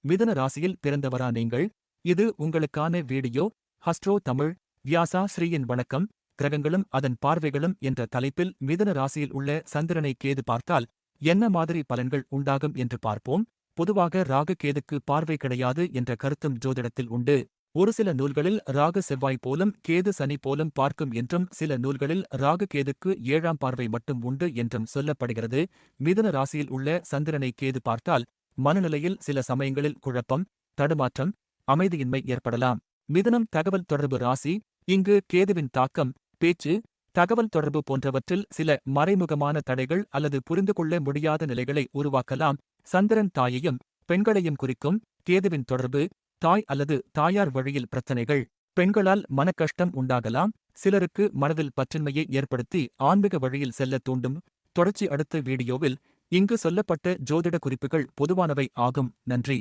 மிதுன ராசியில் பிறந்தவரா நீங்கள்? இது உங்களுக்கான வீடியோ. ஹஸ்ட்ரோ தமிழ். வியாசா ஸ்ரீயின் வணக்கம். கிரகங்களும் அதன் பார்வைகளும் என்ற தலைப்பில் மிதுன ராசியில் உள்ள சந்திரனை கேது பார்த்தால் என்ன மாதிரி பலன்கள் உண்டாகும் என்று பார்ப்போம். பொதுவாக ராகு கேதுக்கு பார்வை கிடையாது என்ற கருத்தும் ஜோதிடத்தில் உண்டு. ஒரு சில நூல்களில் ராகு செவ்வாய் போலும் கேது சனி போலும் பார்க்கும் என்றும், சில நூல்களில் ராகு கேதுக்கு 7ஆம் பார்வை மட்டும் உண்டு என்றும் சொல்லப்படுகிறது. மிதுன ராசியில் உள்ள சந்திரனை கேது பார்த்தால் மனநிலையில் சில சமயங்களில் குழப்பம், தடுமாற்றம், அமைதியின்மை ஏற்படலாம். மிதுனம் தகவல் தொடர்பு ராசி. இங்கு கேதுவின் தாக்கம் பேச்சு, தகவல் தொடர்பு போன்றவற்றில் சில மறைமுகமான தடைகள் அல்லது புரிந்துகொள்ள முடியாத நிலைகளை உருவாக்கலாம். சந்திரன் தாயையும் பெண்களையும் குறிக்கும். கேதுவின் தொடர்பு தாய் அல்லது தாயார் வழியில் பிரச்சனைகள். பெண்களால் மனக்கஷ்டம் உண்டாகலாம். சிலருக்கு மனதில் பற்றின்மையை ஏற்படுத்தி ஆன்மீக வழியில் செல்ல தூண்டும். தொடர்ச்சி அடுத்த வீடியோவில். இங்கு சொல்லப்பட்ட ஜோதிட குறிப்புகள் பொதுவானவை ஆகும். நன்றி.